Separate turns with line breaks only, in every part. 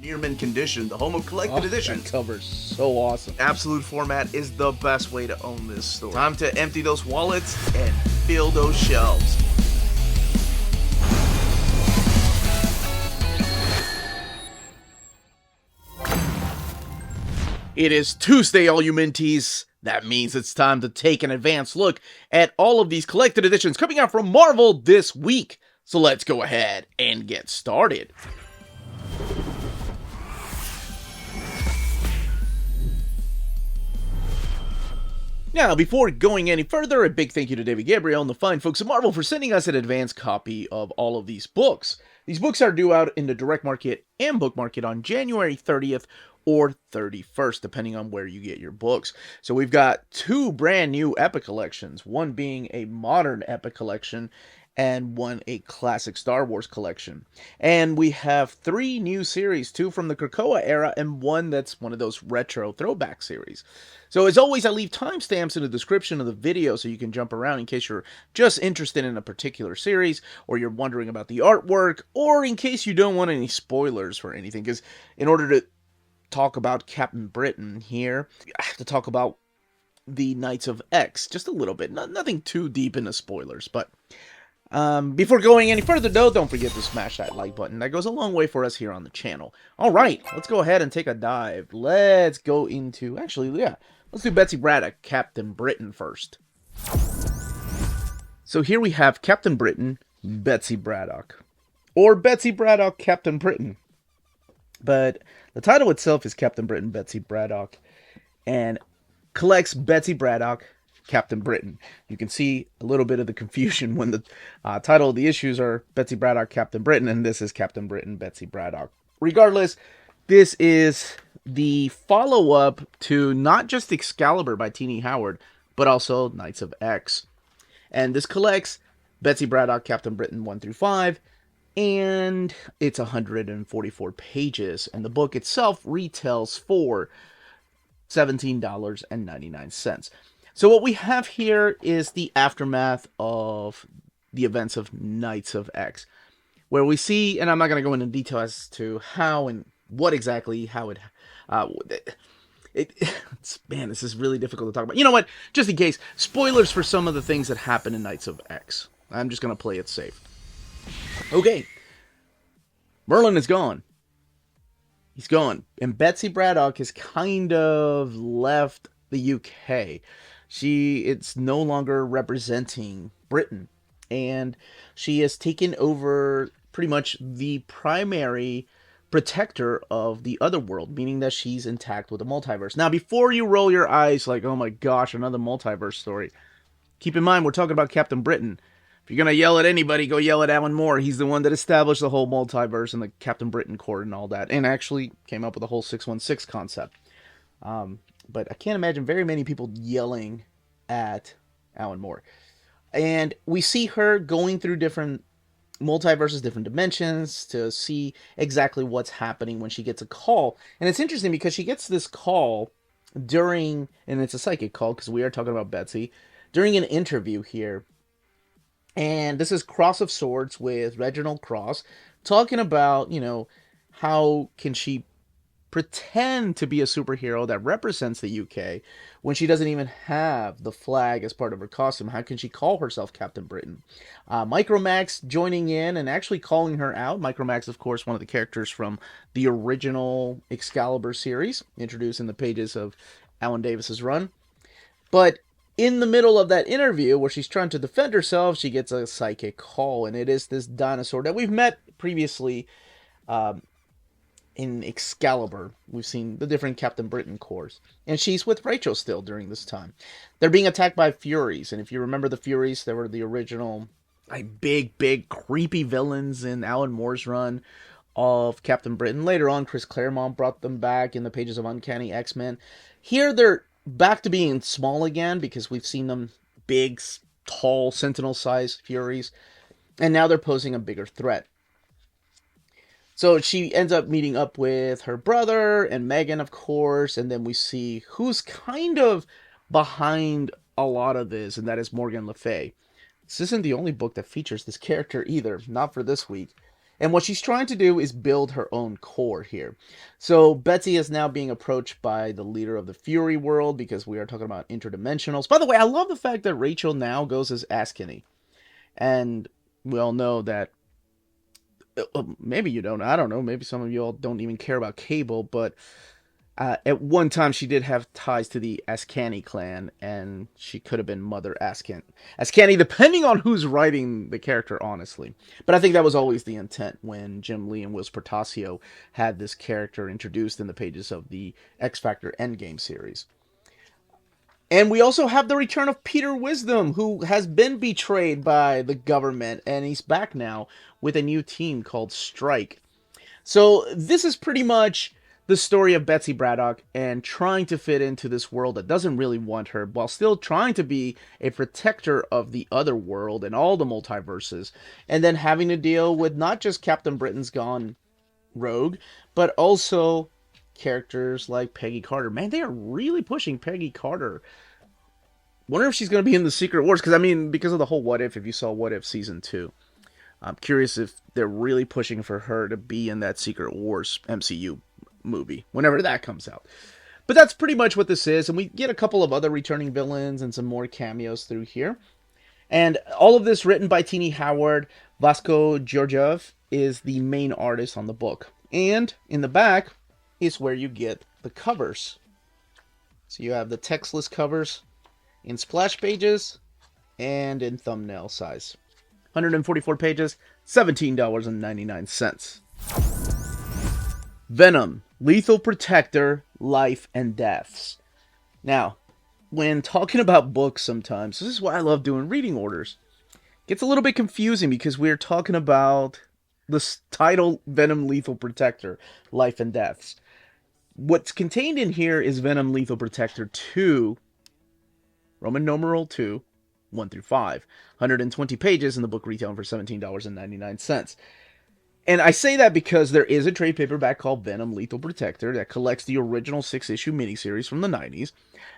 Near mint condition, the home of collected edition.
That cover's so awesome.
Absolute format is the best way to own this store. Time to empty those wallets and fill those shelves. It is Tuesday, all you minties. That means it's time to take an advanced look at all of these collected editions coming out from Marvel this week. So let's go ahead and get started. Now, before going any further, a big thank you to David Gabriel and the fine folks at Marvel for sending us an advanced copy of all of these books. These books are due out in the direct market and book market on January 30th or 31st, depending on where you get your books. So we've got two brand new Epic collections, one being a modern Epic collection and one a classic Star Wars collection. And we have three new series, two from the Krakoa era and one that's one of those retro throwback series. So as always, I leave timestamps in the description of the video so you can jump around in case you're just interested in a particular series, or you're wondering about the artwork, or in case you don't want any spoilers for anything. Because in order to talk about Captain Britain here, I have to talk about the Knights of X just a little bit. Nothing too deep into spoilers, but before going any further though, don't forget to smash that like button. That goes a long way for us here on the channel. Alright, let's go ahead and take a dive. Let's go into, let's do Betsy Braddock, Captain Britain first. So here we have Captain Britain, Betsy Braddock. Or Betsy Braddock, Captain Britain. But the title itself is Captain Britain, Betsy Braddock. And collects Betsy Braddock, Captain Britain. You can see a little bit of the confusion when the title of the issues are Betsy Braddock, Captain Britain, and this is Captain Britain, Betsy Braddock. Regardless, this is the follow-up to not just Excalibur by Tini Howard, but also Knights of X. And this collects Betsy Braddock, Captain Britain 1 through 5, and it's 144 pages, and the book itself retails for $17.99. So what we have here is the aftermath of the events of Knights of X, where we see, and I'm not going to go into detail as to how and what exactly, how man, this is really difficult to talk about. You know what? Just in case, spoilers for some of the things that happen in Knights of X. I'm just going to play it safe. Okay. Merlin is gone. He's gone. And Betsy Braddock has kind of left the UK. It's no longer representing Britain, and she has taken over pretty much the primary protector of the other world, meaning that she's intact with the multiverse. Now, before you roll your eyes like, oh my gosh, another multiverse story, keep in mind we're talking about Captain Britain. If you're going to yell at anybody, go yell at Alan Moore. He's the one that established the whole multiverse and the Captain Britain Corps and all that, and actually came up with the whole 616 concept. But I can't imagine very many people yelling at Alan Moore. And we see her going through different multiverses, different dimensions, to see exactly what's happening when she gets a call. And it's interesting because she gets this call during, and it's a psychic call because we are talking about Betsy, during an interview here. And this is Cross of Swords with Reginald Cross, talking about, how can she pretend to be a superhero that represents the UK when she doesn't even have the flag as part of her costume. How can she call herself Captain Britain? Micromax joining in and actually calling her out. Micromax, of course, one of the characters from the original Excalibur series, introduced in the pages of Alan Davis's run. But in the middle of that interview, where she's trying to defend herself, she gets a psychic call, and it is this dinosaur that we've met previously in Excalibur. We've seen the different Captain Britain corps. And she's with Rachel still during this time. They're being attacked by Furies. And if you remember the Furies, they were the original big, creepy villains in Alan Moore's run of Captain Britain. Later on, Chris Claremont brought them back in the pages of Uncanny X-Men. Here, they're back to being small again because we've seen them big, tall, Sentinel-sized Furies. And now they're posing a bigger threat. So she ends up meeting up with her brother and Megan, of course, and then we see who's kind of behind a lot of this, and that is Morgan Le Fay. This isn't the only book that features this character either, not for this week. And what she's trying to do is build her own core here. So Betsy is now being approached by the leader of the Fury world, because we are talking about interdimensionals. By the way, I love the fact that Rachel now goes as Askini. And we all know that, maybe you don't, I don't know, maybe some of you all don't even care about Cable, but at one time she did have ties to the Askani clan, and she could have been Mother Askani, depending on who's writing the character, honestly. But I think that was always the intent when Jim Lee and Will Portasio had this character introduced in the pages of the X Factor Endgame series. And we also have the return of Peter Wisdom, who has been betrayed by the government, and he's back now with a new team called Strike. So this is pretty much the story of Betsy Braddock and trying to fit into this world that doesn't really want her, while still trying to be a protector of the other world and all the multiverses, and then having to deal with not just Captain Britain's gone rogue, but also characters like Peggy Carter. Man, they are really pushing Peggy Carter. Wonder if she's going to be in the Secret Wars, because I mean, because of the whole What If you saw What If Season 2. I'm curious if they're really pushing for her to be in that Secret Wars MCU movie, whenever that comes out. But that's pretty much what this is, and we get a couple of other returning villains and some more cameos through here. And all of this written by Tini Howard. Vasco Georgiev is the main artist on the book. And in the back is where you get the covers. So you have the textless covers in splash pages and in thumbnail size. 144 pages, $17.99. Venom, Lethal Protector, Life and Deaths. Now, when talking about books sometimes, this is why I love doing reading orders. It gets a little bit confusing because we're talking about the title Venom Lethal Protector, Life and Deaths. What's contained in here is Venom Lethal Protector 2, Roman numeral 2, 1 through 5. 120 pages, in the book retailing for $17.99. And I say that because there is a trade paperback called Venom Lethal Protector that collects the original 6-issue miniseries from the 90s.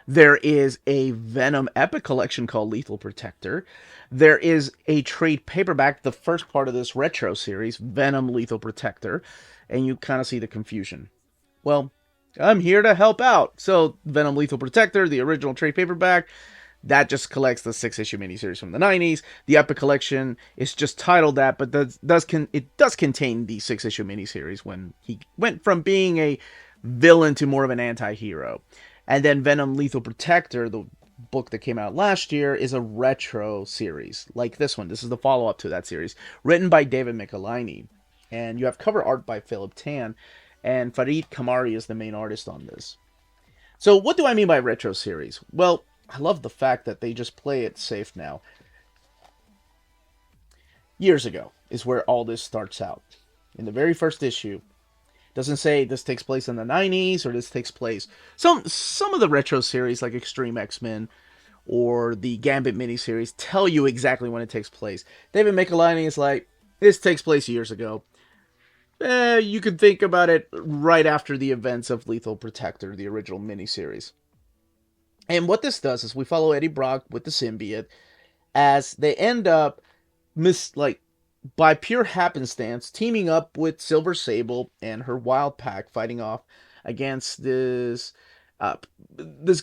There is a Venom Epic collection called Lethal Protector. There is a trade paperback, the first part of this retro series, Venom Lethal Protector. And you kind of see the confusion. Well, I'm here to help out. So, Venom Lethal Protector, the original trade paperback, that just collects the 6-issue miniseries from the 90s. The Epic Collection is just titled that, but it does contain the 6-issue miniseries when he went from being a villain to more of an anti-hero. And then Venom Lethal Protector, the book that came out last year, is a retro series, like this one. This is the follow-up to that series, written by David Michelinie. And you have cover art by Philip Tan, and Farid Kamari is the main artist on this. So what do I mean by retro series? Well, I love the fact that they just play it safe now. Years ago is where all this starts out. In the very first issue, it doesn't say this takes place in the 90s or this takes place. Some of the retro series like Extreme X-Men or the Gambit miniseries tell you exactly when it takes place. David Michelinie is like, this takes place years ago. You could think about it right after the events of Lethal Protector, the original miniseries. And what this does is we follow Eddie Brock with the symbiote as they end up, by pure happenstance, teaming up with Silver Sable and her wild pack, fighting off against this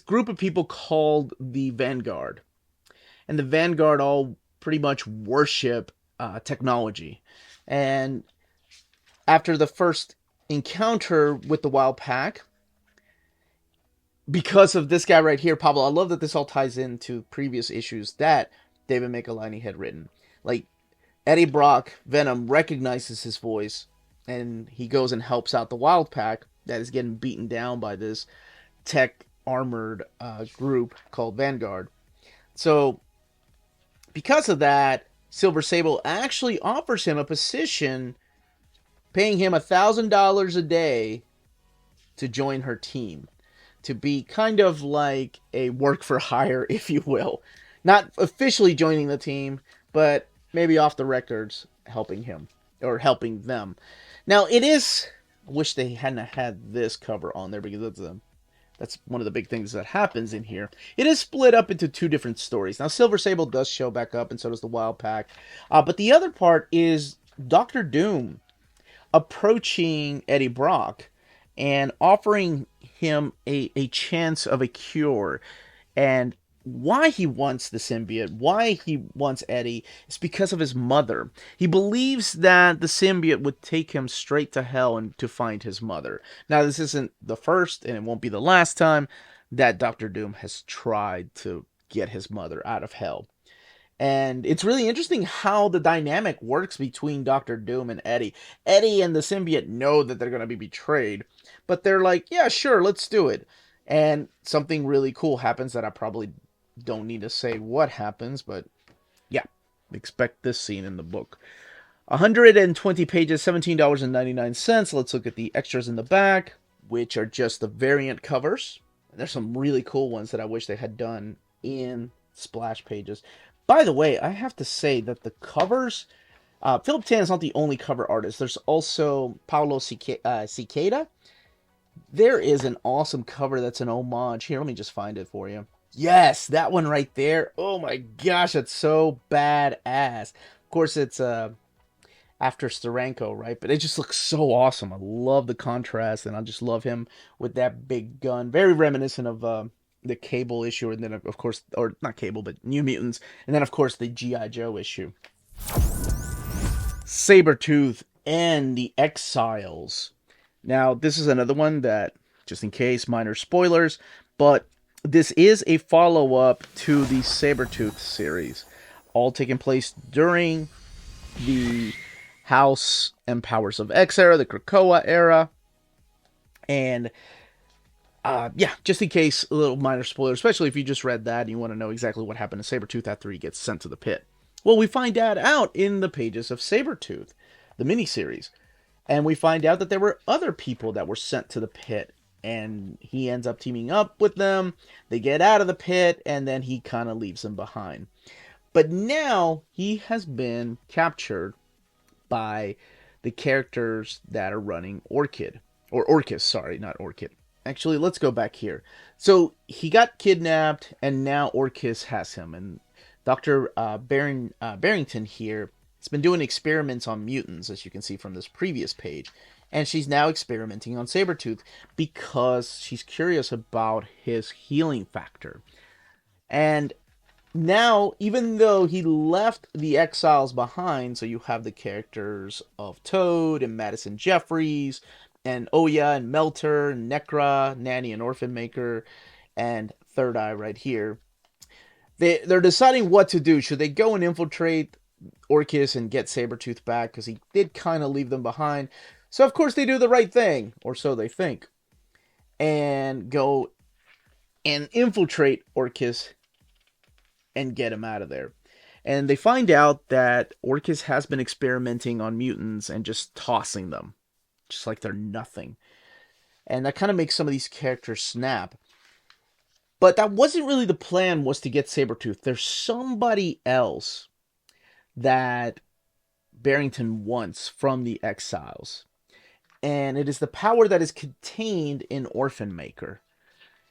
group of people called the Vanguard. And the Vanguard all pretty much worship technology. And after the first encounter with the wild pack, because of this guy right here, Pablo, I love that this all ties into previous issues that David Michelinie had written. Like, Eddie Brock, Venom, recognizes his voice, and he goes and helps out the Wild Pack that is getting beaten down by this tech-armored group called Vanguard. So, because of that, Silver Sable actually offers him a position, paying him $1,000 a day to join her team. To be kind of like a work for hire, if you will. Not officially joining the team, but maybe off the records helping him, or helping them. Now, it is, I wish they hadn't had this cover on there, because that's one of the big things that happens in here. It is split up into two different stories. Now, Silver Sable does show back up, and so does the Wild Pack. But the other part is Doctor Doom approaching Eddie Brock and offering him a chance of a cure. And why he wants the symbiote, why he wants Eddie, is because of his mother. He believes that the symbiote would take him straight to hell and to find his mother. Now, this isn't the first, and it won't be the last time that Doctor Doom has tried to get his mother out of hell. And it's really interesting how the dynamic works between Doctor Doom and Eddie. Eddie and the symbiote know that they're going to be betrayed, but they're like, yeah, sure, let's do it. And something really cool happens that I probably don't need to say what happens, but yeah, expect this scene in the book. 120 pages, $17.99. Let's look at the extras in the back, which are just the variant covers. There's some really cool ones that I wish they had done in splash pages. By the way, I have to say that the covers, Philip Tan is not the only cover artist. There's also Paulo Cicada. There is an awesome cover that's an homage. Here, let me just find it for you. Yes, that one right there. Oh my gosh, that's so badass. Of course, it's after Steranko, right? But it just looks so awesome. I love the contrast, and I just love him with that big gun. Very reminiscent of the Cable issue, and then, of course, or not Cable, but New Mutants, and then, of course, the G.I. Joe issue. Sabretooth and the Exiles. Now, this is another one that, just in case, minor spoilers, but this is a follow-up to the Sabretooth series, all taking place during the House and Powers of X era, the Krakoa era, and yeah, just in case, a little minor spoiler, especially if you just read that and you want to know exactly what happened to Sabretooth after he gets sent to the pit. Well, we find that out in the pages of Sabretooth, the miniseries, and we find out that there were other people that were sent to the pit, and he ends up teaming up with them, they get out of the pit, and then he kind of leaves them behind. But now he has been captured by the characters that are running Orchid. Or Orchis, sorry, not Orchid. Actually, let's go back here. So he got kidnapped, and now Orchis has him. And Dr. Barrington here has been doing experiments on mutants, as you can see from this previous page. And she's now experimenting on Sabretooth because she's curious about his healing factor. And now, even though he left the Exiles behind, so you have the characters of Toad and Madison Jeffries, and Oya and Melter, and Necra, Nanny and Orphan Maker, and Third Eye right here. They're deciding what to do. Should they go and infiltrate Orchis and get Sabretooth back? Because he did kind of leave them behind. So, of course, they do the right thing, or so they think, and go and infiltrate Orchis and get him out of there. And they find out that Orchis has been experimenting on mutants and just tossing them, just like they're nothing. And that kind of makes some of these characters snap. But that wasn't really the plan, was to get Sabretooth. There's somebody else that Barrington wants from the Exiles. And it is the power that is contained in Orphan Maker.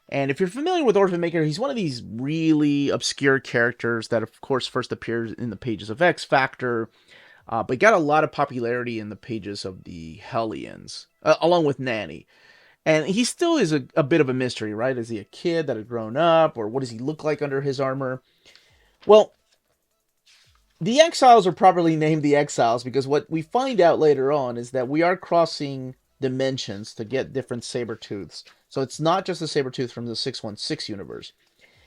And if you're familiar with Orphan Maker, he's one of these really obscure characters that, of course, first appears in the pages of X Factor, but got a lot of popularity in the pages of the Hellions, along with Nanny. And he still is a bit of a mystery, right? Is he a kid that had grown up, or what does he look like under his armor? Well, the Exiles are properly named the Exiles because what we find out later on is that we are crossing dimensions to get different Sabretooths. So it's not just the Sabretooth from the 616 universe.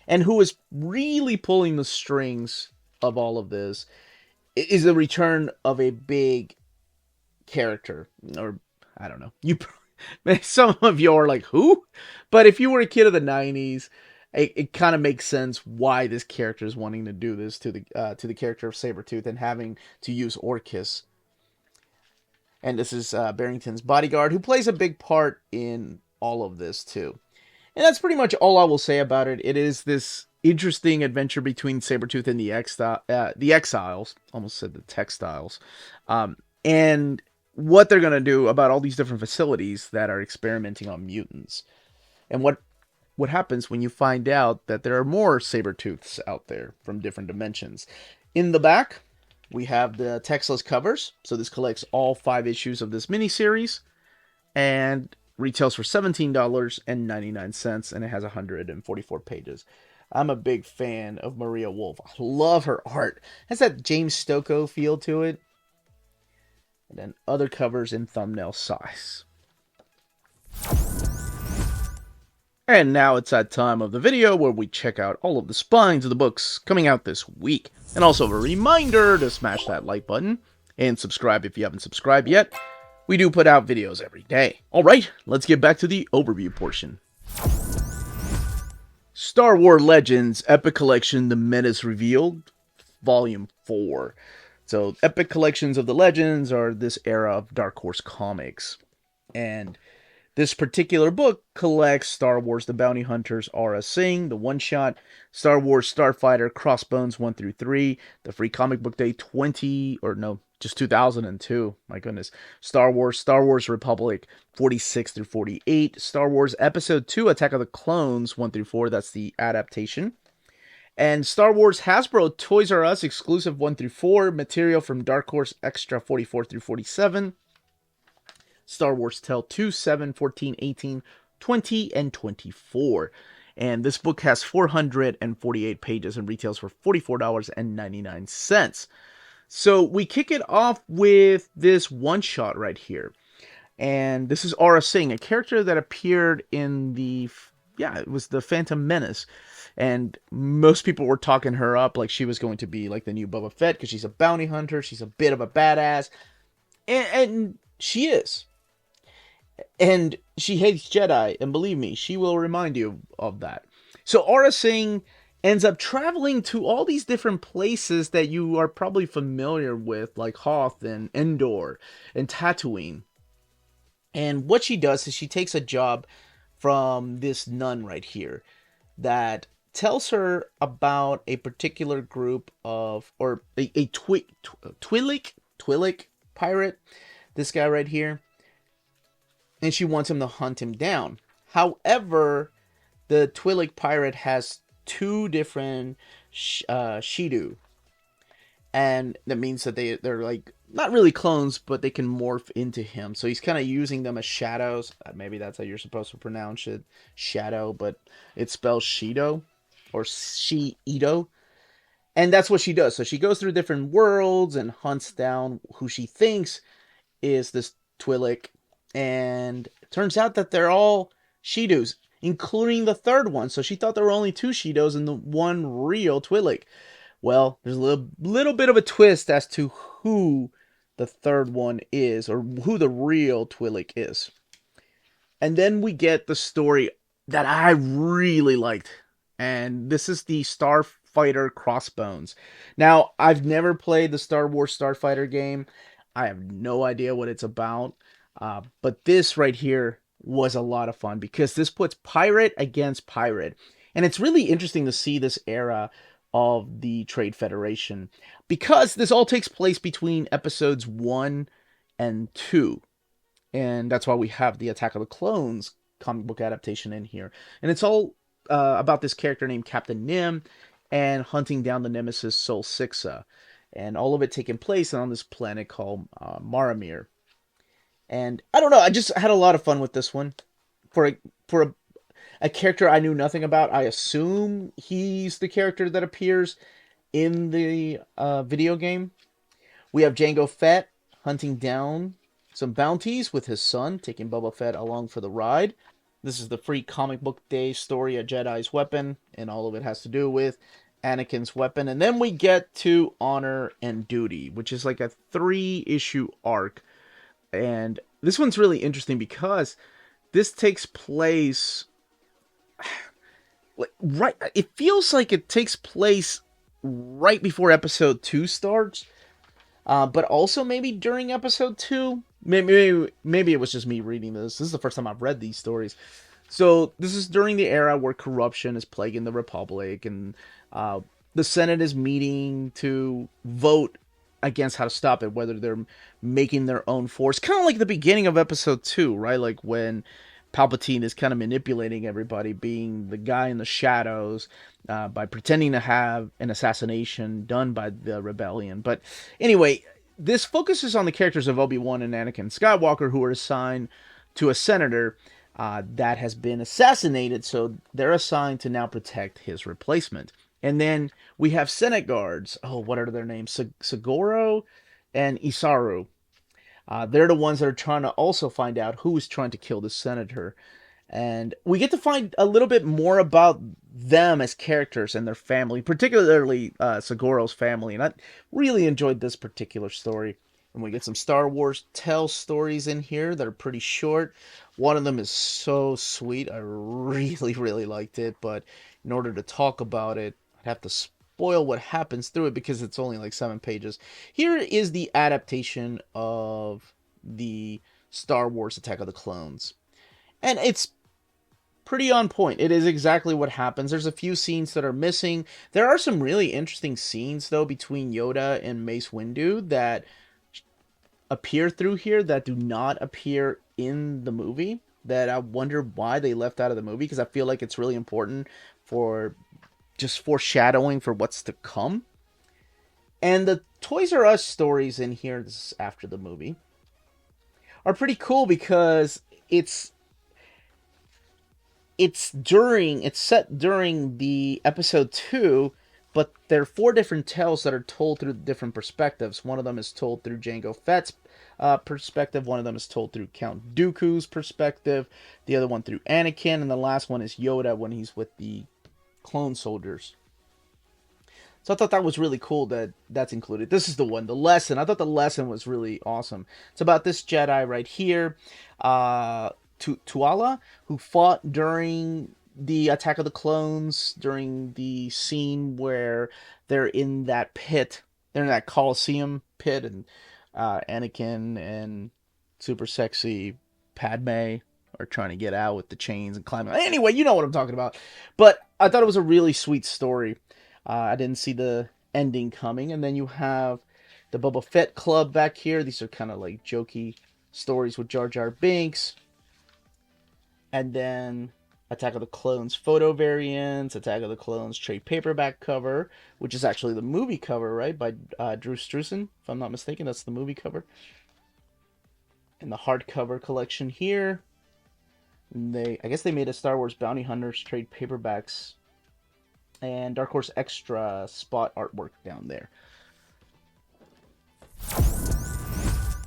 And who is really pulling the strings of all of this is the return of a big character. Or, I don't know. Some of you are like, who? But if you were a kid of the 90s, it kind of makes sense why this character is wanting to do this to the character of Sabretooth and having to use Orchis. And this is Barrington's bodyguard, who plays a big part in all of this, too. And that's pretty much all I will say about it. It is this interesting adventure between Sabretooth and the Exiles. Almost said the Textiles. And what they're going to do about all these different facilities that are experimenting on mutants. And what happens when you find out that there are more Sabretooths out there from different dimensions. In the back, we have the textless covers. So this collects all 5 issues of this miniseries, and retails for $17.99, and it has 144 pages. I'm a big fan of Maria Wolf. I love her art. It has that James Stokoe feel to it. And then other covers in thumbnail size. And now it's that time of the video where we check out all of the spines of the books coming out this week. And also a reminder to smash that like button and subscribe if you haven't subscribed yet. We do put out videos every day. Alright, let's get back to the overview portion. Star Wars Legends Epic Collection The Menace Revealed, Volume 4. So, Epic Collections of the Legends are this era of Dark Horse Comics. And this particular book collects Star Wars The Bounty Hunters Aura Singh, the one-shot, Star Wars Starfighter Crossbones 1-3, the Free Comic Book Day 2002, my goodness, Star Wars Republic 46-48, Star Wars Episode 2 Attack of the Clones 1-4, that's the adaptation. And Star Wars Hasbro Toys R Us exclusive 1-4, material from Dark Horse Extra 44-47. Star Wars Tale 2, 7, 14, 18, 20, and 24. And this book has 448 pages and retails for $44.99. So we kick it off with this one-shot right here. And this is Aura Singh, a character that appeared in it was the Phantom Menace. And most people were talking her up like she was going to be like the new Boba Fett because she's a bounty hunter. She's a bit of a badass. And she is. And she hates Jedi. And believe me, she will remind you of that. So Aura Singh ends up traveling to all these different places that you are probably familiar with, like Hoth and Endor and Tatooine. And what she does is she takes a job from this nun right here that tells her about a particular group of, or a Twi'lek pirate, this guy right here, and she wants him to hunt him down. However, the Twi'lek pirate has 2 different Shidu, and that means that they're like not really clones, but they can morph into him. So he's kind of using them as shadows. Maybe that's how you're supposed to pronounce it, shadow, but it's spelled Shido or Shi-Ido. And that's what she does. So she goes through different worlds and hunts down who she thinks is this Twi'lek. And it turns out that they're all Shidus, including the third one. So she thought there were only 2 Shidos and the one real Twi'lek. Well, there's a little bit of a twist as to who the third one is, or who the real Twi'lek is. And then we get the story that I really liked. And this is the Starfighter Crossbones. Now, I've never played the Star Wars Starfighter game. I have no idea what it's about. But this right here was a lot of fun because this puts pirate against pirate. And it's really interesting to see this era of the Trade Federation because this all takes place between episodes 1 and 2. And that's why we have the Attack of the Clones comic book adaptation in here. And it's all about this character named Captain Nim and hunting down the nemesis Sol Sixa. And all of it taking place on this planet called Maramir. And I don't know, I just had a lot of fun with this one. For a character I knew nothing about, I assume he's the character that appears in the video game. We have Jango Fett hunting down some bounties with his son, taking Boba Fett along for the ride. This is the Free Comic Book Day story, A Jedi's Weapon, and all of it has to do with Anakin's weapon. And then we get to Honor and Duty, which is like a 3-issue arc. And this one's really interesting because this takes place right. It feels like it takes place right before episode 2 starts, but also maybe during episode 2. Maybe it was just me reading this. This is the first time I've read these stories. So this is during the era where corruption is plaguing the Republic, and the Senate is meeting to vote against how to stop it, whether they're making their own force. Kind of like the beginning of episode 2, right? Like when Palpatine is kind of manipulating everybody, being the guy in the shadows, by pretending to have an assassination done by the rebellion. But anyway, this focuses on the characters of Obi-Wan and Anakin Skywalker, who are assigned to a senator that has been assassinated, so they're assigned to now protect his replacement. And then we have Senate guards. Oh, what are their names? Segoro and Isaru. They're the ones that are trying to also find out who is trying to kill the senator. And we get to find a little bit more about them as characters and their family, particularly Segoro's family. And I really enjoyed this particular story. And we get some Star Wars tell stories in here that are pretty short. One of them is so sweet. I really, really liked it. But in order to talk about it, I'd have to spoil what happens through it because it's only like 7 pages. Here is the adaptation of the Star Wars Attack of the Clones. And it's pretty on point. It is exactly what happens. There's a few scenes that are missing. There are some really interesting scenes, though, between Yoda and Mace Windu that appear through here that do not appear in the movie, that I wonder why they left out of the movie, because I feel like it's really important for just foreshadowing for what's to come. And the Toys R Us stories in here, this is after the movie, are pretty cool because it's set during the episode 2, but there are 4 different tales that are told through different perspectives. One of them is told through Jango Fett's perspective. One of them is told through Count Dooku's perspective. The other one through Anakin. And the last one is Yoda when he's with the clone soldiers. So I thought that was really cool that that's included. This is the one, the lesson. I thought the lesson was really awesome. It's about this Jedi right here, Tuala, who fought during the Attack of the Clones, during the scene where they're in that pit. They're in that Colosseum pit, and Anakin and super sexy Padme are trying to get out with the chains and climbing. Anyway, you know what I'm talking about. But I thought it was a really sweet story. I didn't see the ending coming. And then you have the Boba Fett Club back here. These are kind of like jokey stories with Jar Jar Binks. And then Attack of the Clones photo variants, Attack of the Clones trade paperback cover, which is actually the movie cover, right, by Drew Struzan, if I'm not mistaken. That's the movie cover. And the hardcover collection here. And I guess they made a Star Wars Bounty Hunters trade paperbacks and Dark Horse Extra spot artwork down there.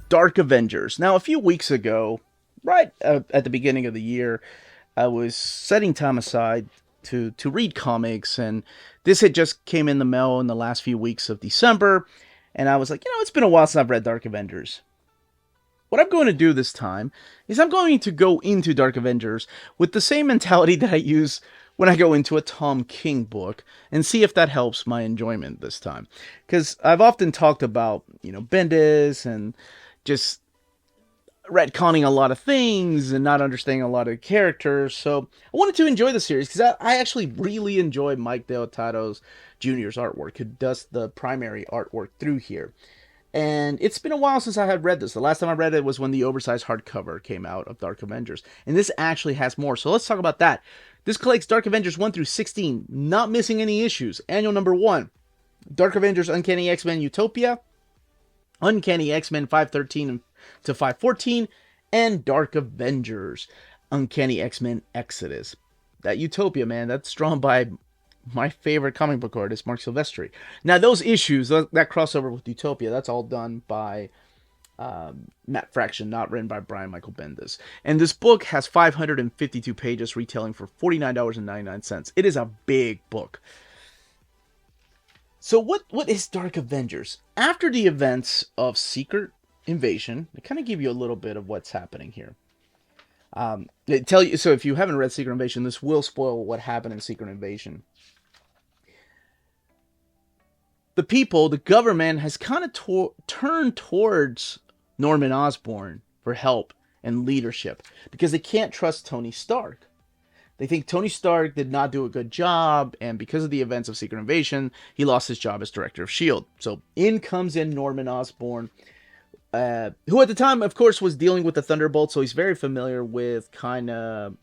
Dark Avengers. Now, a few weeks ago, right at the beginning of the year, I was setting time aside to read comics, and this had just came in the mail in the last few weeks of December, and I was like, it's been a while since I've read Dark Avengers. What I'm going to do this time is I'm going to go into Dark Avengers with the same mentality that I use when I go into a Tom King book, and see if that helps my enjoyment this time. Because I've often talked about, Bendis and just retconning a lot of things and not understanding a lot of characters. So I wanted to enjoy the series because I actually really enjoy Mike Deodato Jr.'s artwork, who does the primary artwork through here. And it's been a while since I had read this. The last time I read it was when the oversized hardcover came out of Dark Avengers. And this actually has more. So let's talk about that. This collects Dark Avengers 1 through 16, not missing any issues. Annual number 1, Dark Avengers Uncanny X-Men Utopia, Uncanny X-Men 513 to 514, and Dark Avengers Uncanny X-Men Exodus. That Utopia, man, that's drawn by my favorite comic book artist, Mark Silvestri. Now, those issues, that crossover with Utopia, that's all done by Matt Fraction, not written by Brian Michael Bendis. And this book has 552 pages, retailing for $49.99. It is a big book. So what is Dark Avengers? After the events of Secret Invasion, they kind of give you a little bit of what's happening here. They tell you, so if you haven't read Secret Invasion, this will spoil what happened in Secret Invasion. The government has kind of turned towards Norman Osborn for help and leadership because they can't trust Tony Stark. They think Tony Stark did not do a good job, and because of the events of Secret Invasion, he lost his job as director of S.H.I.E.L.D. So in comes Norman Osborn who at the time, of course, was dealing with the Thunderbolt, so he's very familiar with kind of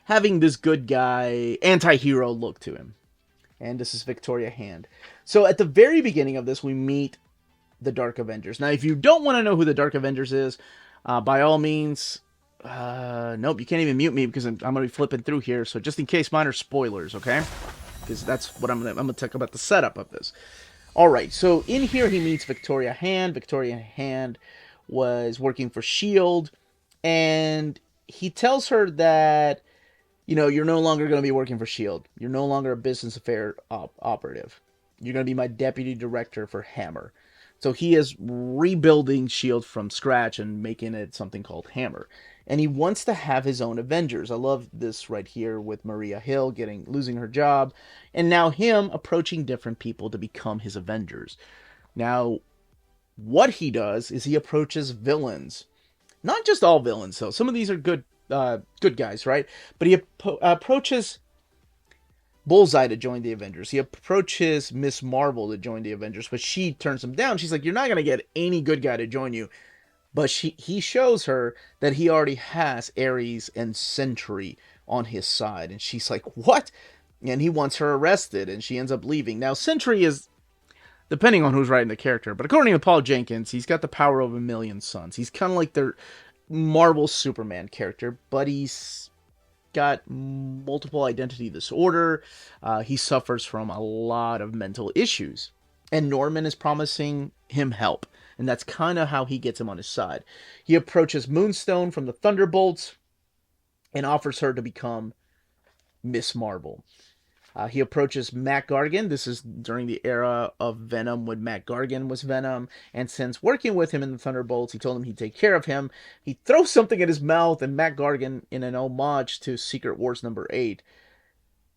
having this good guy, anti-hero look to him. And this is Victoria Hand. So at the very beginning of this, we meet the Dark Avengers. Now, if you don't want to know who the Dark Avengers is, by all means, nope, you can't even mute me because I'm going to be flipping through here. So just in case, minor spoilers, okay? Because that's what I'm going to talk about, the setup of this. All right, so in here he meets Victoria Hand. Victoria Hand was working for S.H.I.E.L.D., and he tells her that, you know, you're no longer going to be working for S.H.I.E.L.D. You're no longer a business affair operative. You're going to be my deputy director for Hammer. So he is rebuilding S.H.I.E.L.D. from scratch and making it something called Hammer. And he wants to have his own Avengers. I love this right here with Maria Hill losing her job, and now him approaching different people to become his Avengers. Now, what he does is he approaches villains. Not just all villains, though. Some of these are good guys, right? But he approaches Bullseye to join the Avengers. He approaches Miss Marvel to join the Avengers, but she turns him down. She's like, you're not going to get any good guy to join you. But he shows her that he already has Ares and Sentry on his side. And she's like, what? And he wants her arrested, and she ends up leaving. Now, Sentry is, depending on who's writing the character, but according to Paul Jenkins, he's got the power of 1,000,000 suns. He's kind of like their Marvel Superman character, but he's got multiple identity disorder. He suffers from a lot of mental issues. And Norman is promising him help. And that's kind of how he gets him on his side. He approaches Moonstone from the Thunderbolts and offers her to become Miss Marvel. He approaches Matt Gargan. This is during the era of Venom when Matt Gargan was Venom. And since working with him in the Thunderbolts, he told him he'd take care of him. He throws something in his mouth, and Matt Gargan, in an homage to Secret Wars number 8,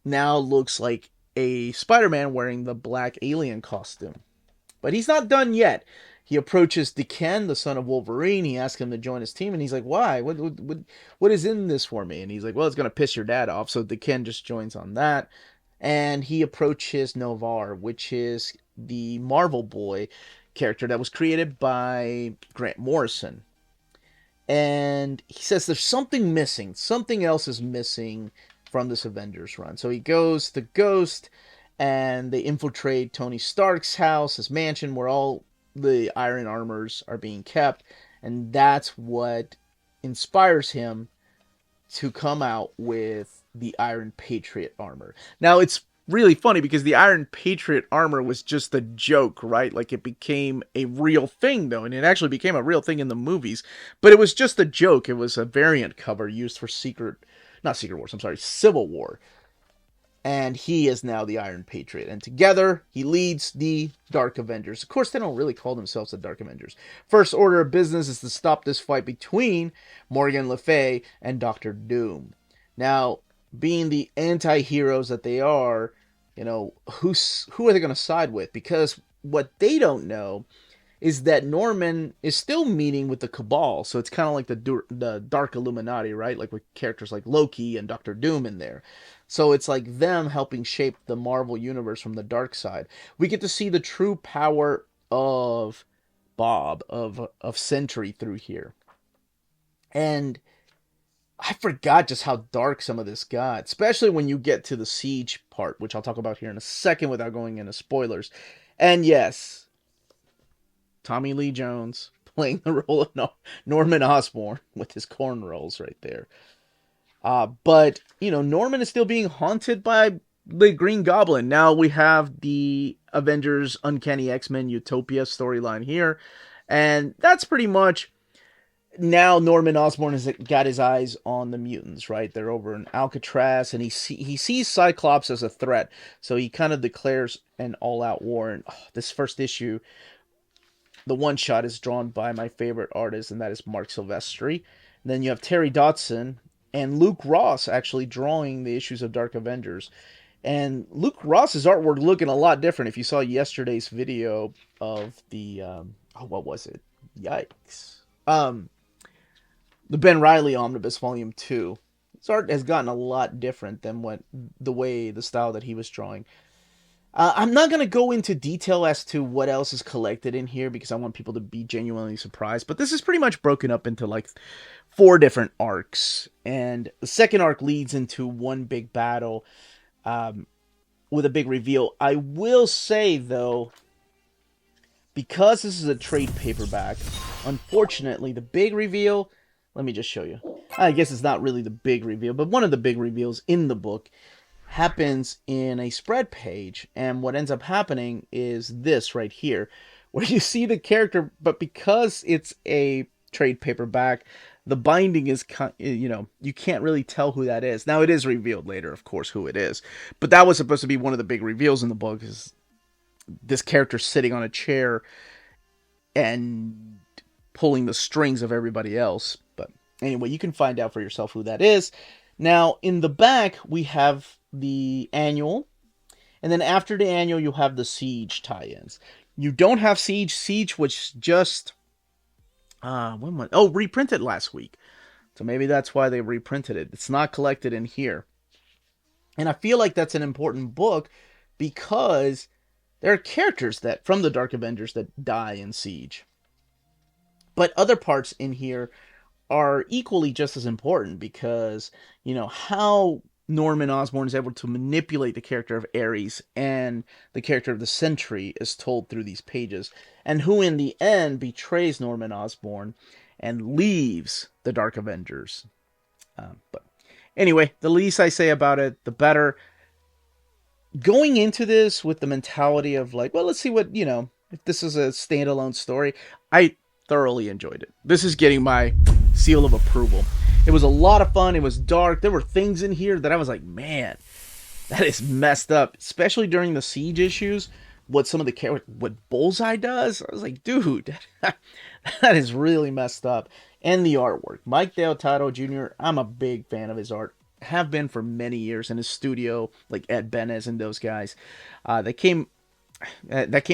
now looks like a Spider-Man wearing the black alien costume. But he's not done yet. He approaches D'Ken, the son of Wolverine. He asks him to join his team, and he's like, why? What is in this for me? And he's like, well, it's going to piss your dad off. So D'Ken just joins on that. And he approaches Novar, which is the Marvel Boy character that was created by Grant Morrison. And he says there's something missing. Something else is missing from this Avengers run. So he goes to Ghost, and they infiltrate Tony Stark's house, his mansion, where all the iron armors are being kept. And that's what inspires him to come out with the Iron Patriot armor. Now, it's really funny because the Iron Patriot armor was just a joke, right? Like, it became a real thing, though, and it actually became a real thing in the movies. But it was just a joke. It was a variant cover used for Civil War. And he is now the Iron Patriot. And together, he leads the Dark Avengers. Of course, they don't really call themselves the Dark Avengers. First order of business is to stop this fight between Morgan Le Fay and Doctor Doom. Now, being the anti-heroes that they are, you know, who are they going to side with? Because what they don't know is that Norman is still meeting with the Cabal. So it's kind of like the Dark Illuminati, right? Like with characters like Loki and Doctor Doom in there. So it's like them helping shape the Marvel Universe from the dark side. We get to see the true power of Bob, of Sentry through here. And I forgot just how dark some of this got, especially when you get to the Siege part, which I'll talk about here in a second without going into spoilers. And yes, Tommy Lee Jones playing the role of Norman Osborn with his cornrows right there. But, you know, Norman is still being haunted by the Green Goblin. Now we have the Avengers Uncanny X-Men Utopia storyline here. And that's pretty much, now Norman Osborn has got his eyes on the mutants, right? They're over in Alcatraz, and he sees Cyclops as a threat. So he kind of declares an all-out war. And this first issue, the one-shot, is drawn by my favorite artist, and that is Mark Silvestri. And then you have Terry Dodson and Luke Ross actually drawing the issues of Dark Avengers. And Luke Ross's artwork looking a lot different. If you saw yesterday's video of the, what was it? Yikes. The Ben Reilly Omnibus Volume 2. His art has gotten a lot different than the style that he was drawing. I'm not going to go into detail as to what else is collected in here because I want people to be genuinely surprised. But this is pretty much broken up into like 4 different arcs. And the second arc leads into one big battle with a big reveal. I will say, though, because this is a trade paperback, unfortunately, the big reveal... Let me just show you. I guess it's not really the big reveal, but one of the big reveals in the book happens in a spread page, and what ends up happening is this right here, where you see the character, but because it's a trade paperback, the binding is, you know, you can't really tell who that is. Now, it is revealed later, of course, who it is, but that was supposed to be one of the big reveals in the book, is this character sitting on a chair and pulling the strings of everybody else. But anyway, you can find out for yourself who that is. Now, in the back, we have the annual, and then after the annual, you'll have the Siege tie-ins. You don't have Siege. Siege was just, reprinted last week. So maybe that's why they reprinted it. It's not collected in here. And I feel like that's an important book because there are characters that from the Dark Avengers that die in Siege. But other parts in here are equally just as important because, you know, how Norman Osborn is able to manipulate the character of Ares and the character of the Sentry is told through these pages, and who in the end betrays Norman Osborn and leaves the Dark Avengers. But anyway, the least I say about it, the better. Going into this with the mentality of like, well, let's see what, you know, if this is a standalone story, I thoroughly enjoyed it. This is getting my seal of approval. It was a lot of fun. It was dark. There were things in here that I was like, man, that is messed up. Especially during the Siege issues, what Bullseye does. I was like, dude, that is really messed up. And the artwork. Mike Deodato Jr., I'm a big fan of his art. Have been for many years in his studio, like Ed Benes and those guys. That came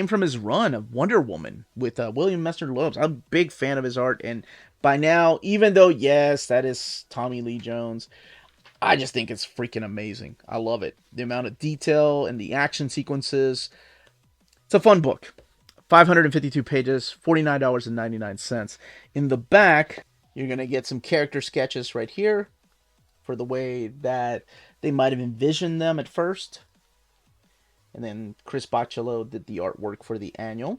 from his run of Wonder Woman with William Mester Loebs. I'm a big fan of his art, and by now, even though, yes, that is Tommy Lee Jones, I just think it's freaking amazing. I love it. The amount of detail and the action sequences. It's a fun book. 552 pages, $49.99. In the back, you're going to get some character sketches right here for the way that they might have envisioned them at first. And then Chris Bachalo did the artwork for the annual.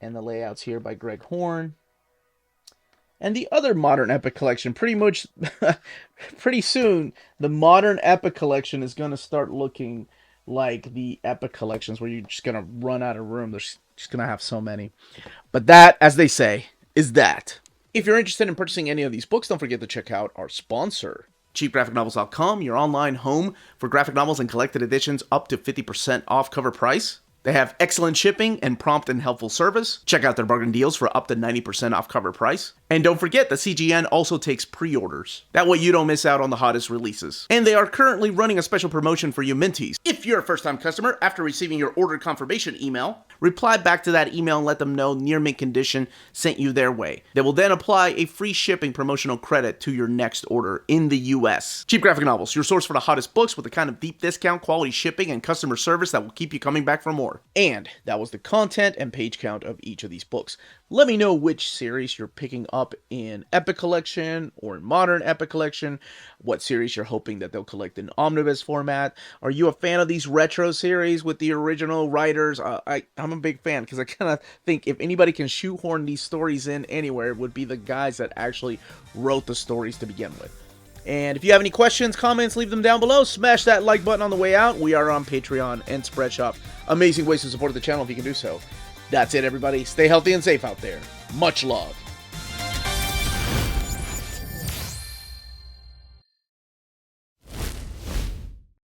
And the layouts here by Greg Horn. And the other Modern Epic collection, pretty much, pretty soon, the Modern Epic collection is going to start looking like the Epic collections, where you're just going to run out of room. There's just going to have so many. But that, as they say, is that. If you're interested in purchasing any of these books, don't forget to check out our sponsor, CheapGraphicNovels.com, your online home for graphic novels and collected editions up to 50% off cover price. They have excellent shipping and prompt and helpful service. Check out their bargain deals for up to 90% off cover price. And don't forget that CGN also takes pre-orders. That way you don't miss out on the hottest releases. And they are currently running a special promotion for you Minties. If you're a first-time customer, after receiving your order confirmation email, reply back to that email and let them know Near Mint Condition sent you their way. They will then apply a free shipping promotional credit to your next order in the US. Cheap Graphic Novels, your source for the hottest books with the kind of deep discount, quality shipping, and customer service that will keep you coming back for more. And that was the content and page count of each of these books. Let me know which series you're picking up in Epic Collection or in Modern Epic Collection, what series you're hoping that they'll collect in omnibus format. Are you a fan of these retro series with the original writers? I'm a big fan because I kind of think if anybody can shoehorn these stories in anywhere, it would be the guys that actually wrote the stories to begin with. And if you have any questions, comments, leave them down below. Smash that like button on the way out. We are on Patreon and Spreadshop. Amazing ways to support the channel if you can do so. That's it, everybody. Stay healthy and safe out there. Much love.